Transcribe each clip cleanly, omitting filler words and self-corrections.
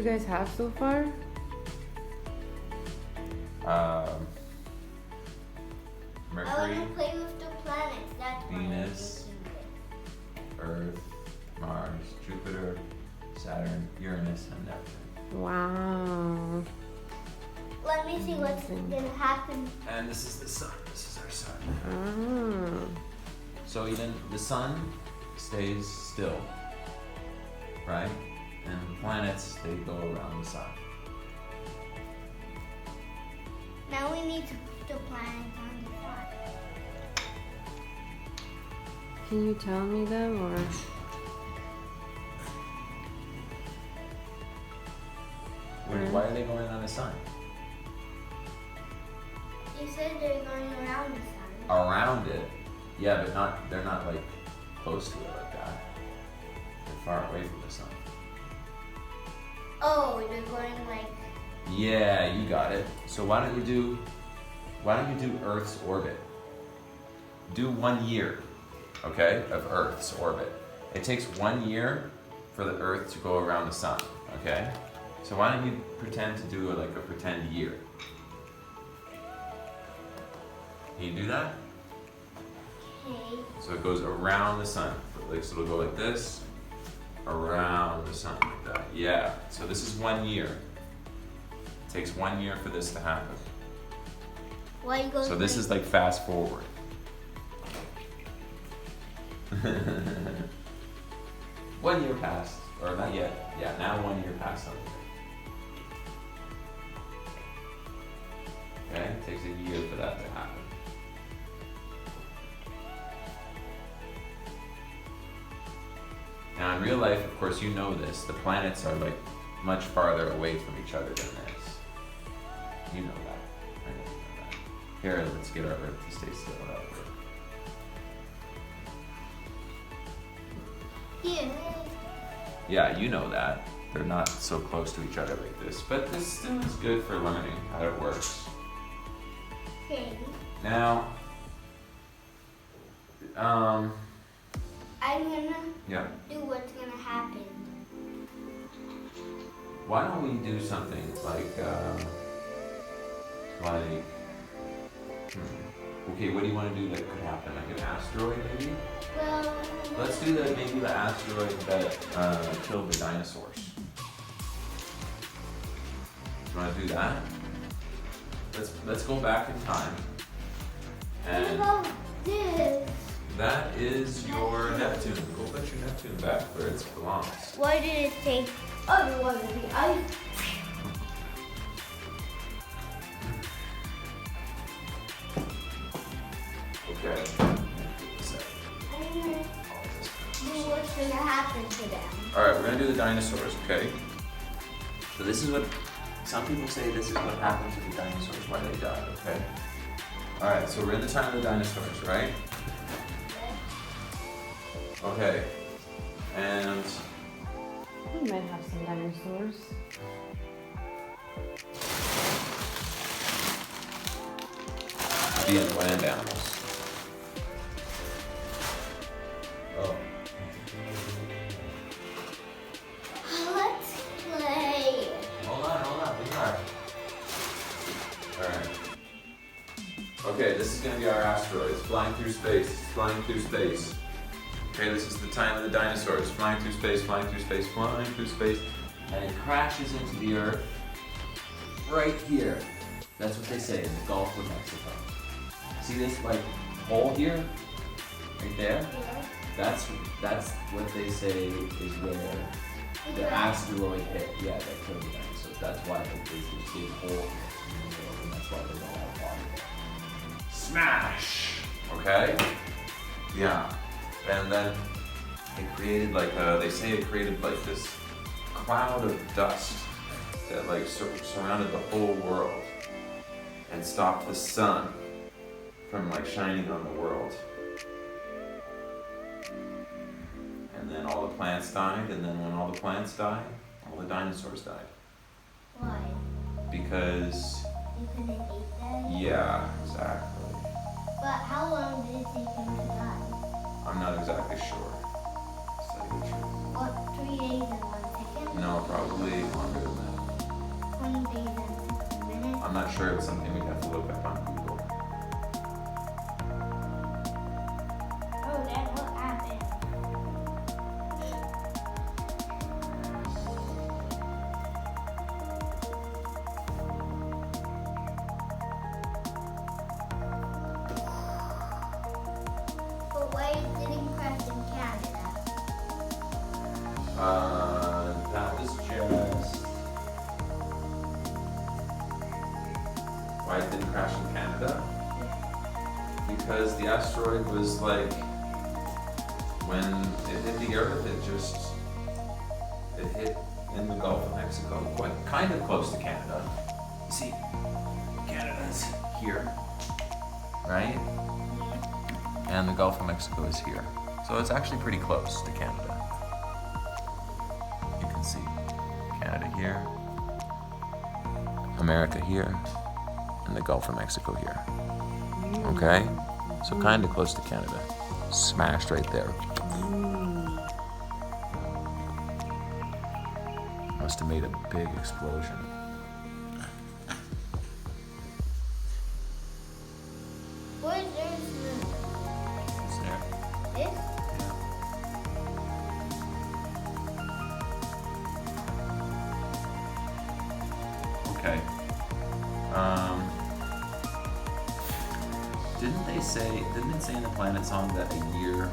you guys have so far? I Mercury, want to play with the planets. That's why I'm Venus. making it. Earth, Mars, Jupiter, Saturn, Uranus, and Neptune. Wow. Let me see what's Amazing. gonna happen. And this is the sun. This is our sun. Oh. So Eden, the sun stays still, right? And the planets, they go around the sun. Now we need to put the planets on the side. Can you tell me them or? Why are they going on the sun? You said they're going around the sun. Around it, yeah, but they're not like close to it like that. They're far away from the sun. Oh, they're going like. Yeah, you got it. So why don't you do Earth's orbit? Do 1 year, okay, of Earth's orbit. It takes 1 year for the Earth to go around the sun, okay? So why don't you pretend to do like a pretend year? Can you do that? Okay. So it goes around the sun. Like, so it'll go like this, around the sun like that. Yeah. So this is 1 year. It takes 1 year for this to happen. Why you go? So this is like fast forward. 1 year passed, or not yet. Yeah, now 1 year passed on here. Okay, it takes a year for that to happen. Now in real life, of course, you know this. The planets are like much farther away from each other than this. You know that. I know you know that. Here, let's get our Earth to stay still. Yeah. Yeah, you know that. They're not so close to each other like this. But this still is good for learning how it works. Okay. Now, I'm gonna yeah. do what's gonna happen. Why don't we do something like, okay, what do you want to do that could happen? Like an asteroid, maybe? Well. Let's do maybe the asteroid that killed the dinosaurs. You want to do that? Let's go back in time. What And about this? that is your Neptune. Go put your Neptune back where it belongs. Why did it take everyone to be ice? Okay. I'm gonna do what's gonna happen to them. Alright, we're gonna do the dinosaurs, okay? So this is what some people say this is what happened to the dinosaurs, why they died, okay? Alright, so we're in the time of the dinosaurs, right? Okay. And We might have some dinosaurs. being land animals. Oh. Let's play. Hold on, we are. Alright. Okay, this is gonna be our asteroid. It's flying through space. It's flying through space. Okay, this is the time of the dinosaurs. Flying through space, flying through space, flying through space. And it crashes into the Earth right here. That's what they say in the Gulf of Mexico. See this like hole here? Right there? Yeah. That's what they say is where the asteroid hit. Yeah, that killed the dinosaurs. That's why there's this big hole in the middle, and that's why there's a lot of water. Smash! Okay? Yeah. And then it created like they say it created like this cloud of dust that like surrounded the whole world and stopped the sun from like shining on the world. And then all the plants died, and then when all the plants died, all the dinosaurs died. Why? Because, You couldn't eat them? yeah, exactly. But how long did it take them to die? I'm not exactly sure. To tell you the truth. What, 3 days and 1 second? seconds? No, probably longer than that. 20 days and 6 minutes? I'm not sure. It's something we'd have to look up on Google. Oh, then what happened? But why it didn't crash in Canada? That was just why it didn't crash in Canada. Because the asteroid was like, when it hit the Earth, it hit in the Gulf of Mexico, kind of close to Canada. You see, Canada's here, right? And the Gulf of Mexico is here. So it's actually pretty close to Canada. You can see Canada here, America here, and the Gulf of Mexico here. Okay? So kind of close to Canada. Smashed right there. Must have made a big explosion. Where's Earth's moon? It's there. This? Okay. Didn't it say in the Planet Song that a year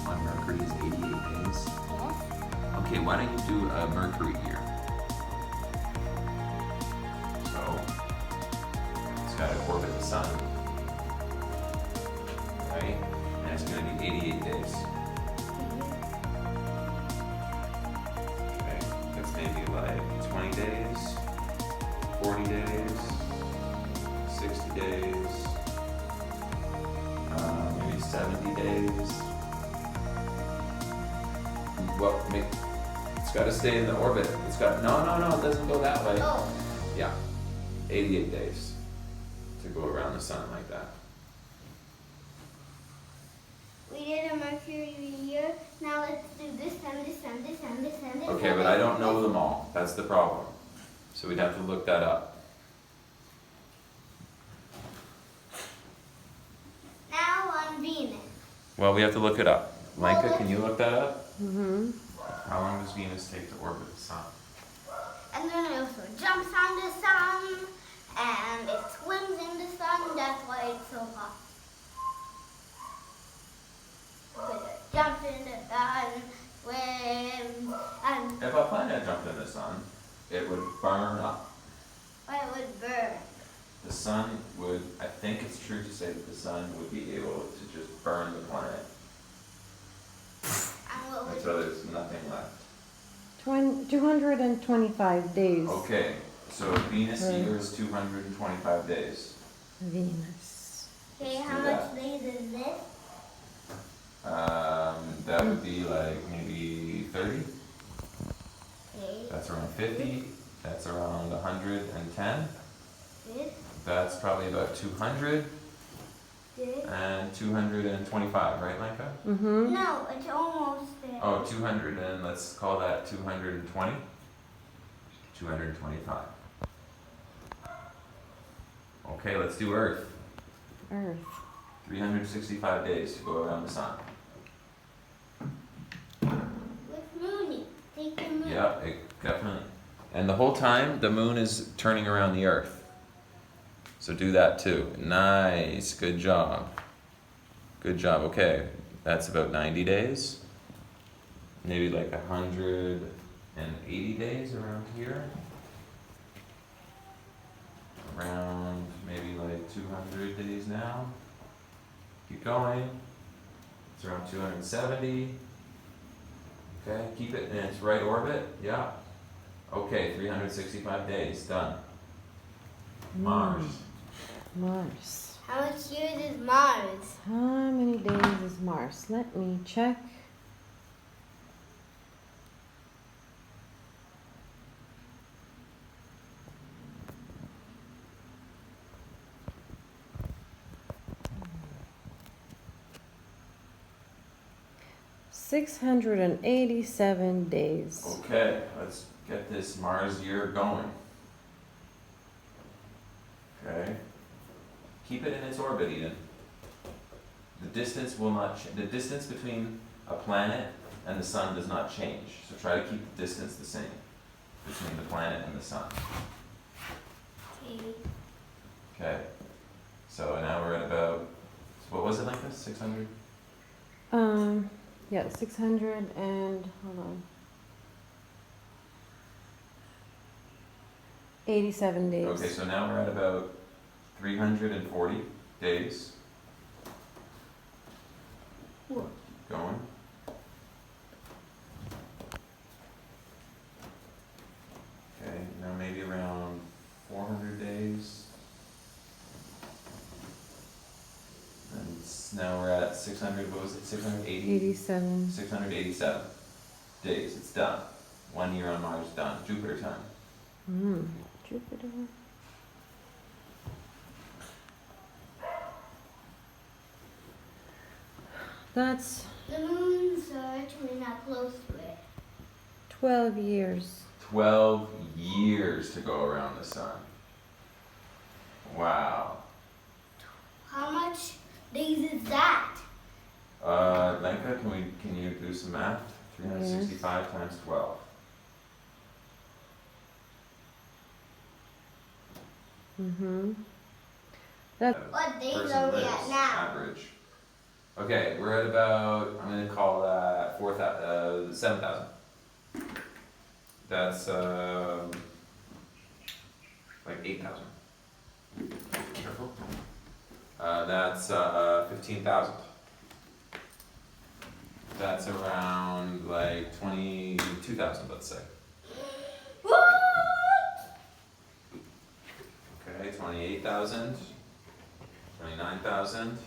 on Mercury is 88 days? Yes. Okay, why don't you do a Mercury year? So, it's got to orbit the sun, right? And it's going to be 88 days. Okay, that's maybe like 20 days, 40 days, 60 days, maybe 70 days. Well, it's got to stay in the orbit. It's got, no, it doesn't go that way. Oh. Yeah, 88 days to go around the sun like that. We did a Mercury year. Now let's do this and this and this and this and this. Okay, and but this I and don't know this. them all. That's the problem. So we'd have to look that up. Now on Venus. Well, we have to look it up. Lenka, can you look that up? Mm-hmm. How long does Venus take to orbit the sun? And then it also jumps on the sun. And it swims in the sun. That's why it's so hot. Because it jumps in the sun, swims, and If a planet jumped in the sun, it would burn up. it would burn. The sun would, I think it's true to say that the sun would be able to just burn the planet And what would until there's nothing left. 225 days. Okay, so Venus Right. year is 225 days. Venus. Okay, Let's how do much that. days is this? That would be like maybe 30. Okay, That's around 50. That's around 110. this, That's probably about 200 this. and 225, right, Lenka? Mm-hmm. No, it's almost there. Oh, 200, and let's call that 220. 225. Okay, let's do Earth. Earth. 365 days to go around the sun. With Mooney. Take the moon. Yeah, it definitely. And the whole time, the moon is turning around the Earth. So do that too. Nice, good job. Good job, okay. That's about 90 days. Maybe like 180 days around here. Around maybe like 200 days now. Keep going. It's around 270. Okay, keep it in its right orbit. Yeah. Okay, 365 days, done. Mars. Mars. How much years is Mars? How many days is Mars? Let me check. 687 days. Okay, let's get this Mars year going. Okay. Keep it in its orbit, Eden. The distance will not the distance between a planet and the sun does not change. So try to keep the distance the same between the planet and the sun. Okay. Okay. So now we're at about, what was it like this? 600? Yeah, 600 and, hold on. 87 days. Okay, so now we're at about 340 days. Going. Okay, now maybe around 400 days. And now we're at 600, what was it, 680? 87. 687 days, it's done. 1 year on Mars done, Jupiter time. Jupiter. That's The moon's actually not close to it. 12 years. 12 years to go around the sun. Wow. How much days is that? Lenka, can you do some math? 365 times 12. That What days Person are we lives, at now? average. Okay, we're at about, I'm gonna call that 7,000. That's, like 8,000. Careful. That's, 15,000. That's around like 22,000, let's say. What? Okay, 28,000, 29,000,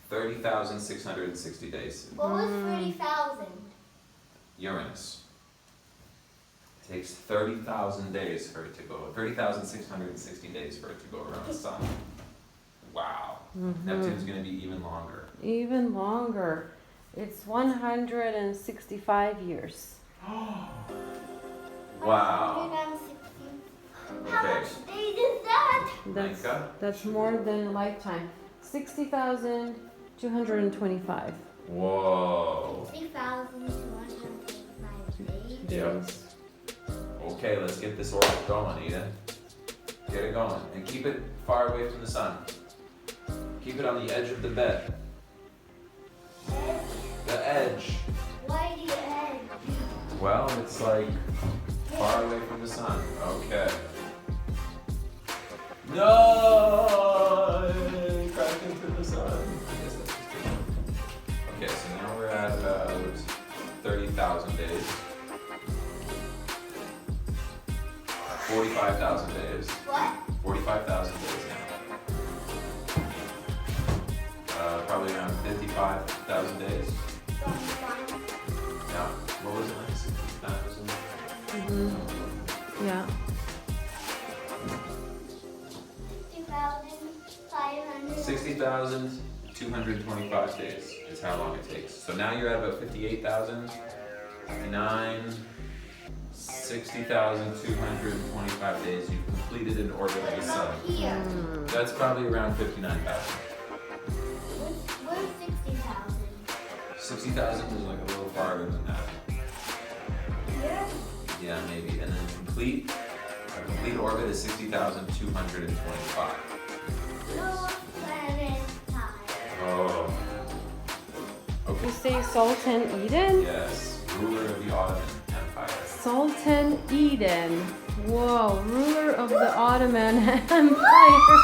30,660 days. What was 30,000? Uranus. It takes 30,000 days for it to go, 30,660 days for it to go around the sun. Wow. Neptune's gonna be even longer. even longer. It's 165 years. Wow. 160. How Okay. much days is that? That's more than a lifetime. 60,225 Whoa. 3,225 days. Yep. days. Okay, let's get this orbit going, Eden. Get it going. And keep it far away from the sun. Keep it on the edge of the bed. The edge. Why the egg? Well, it's like far away from the sun. Okay. No! Crack into the sun. I guess that's just it. Okay, so now we're at about 30,000 days. 45,000 days. What? 45,000 days now. Probably around 55,000 days. Yeah. What was it like? 60,000? Yeah. 50,500. 60,225 days is how long it takes. So now you're at about 58,000, 59, 60,225 days. You've completed an orbit of What the about sun. here? That's probably around 59,000. Where's 60,000? 60,000 is like a little farther than that. Here? Yeah, maybe. And then a complete orbit is 60,225. No planet time. Oh. Okay. You say Sultan Eden? Yes, ruler of the Ottoman Empire. Sultan Eden. Whoa, ruler of the Ottoman Empire.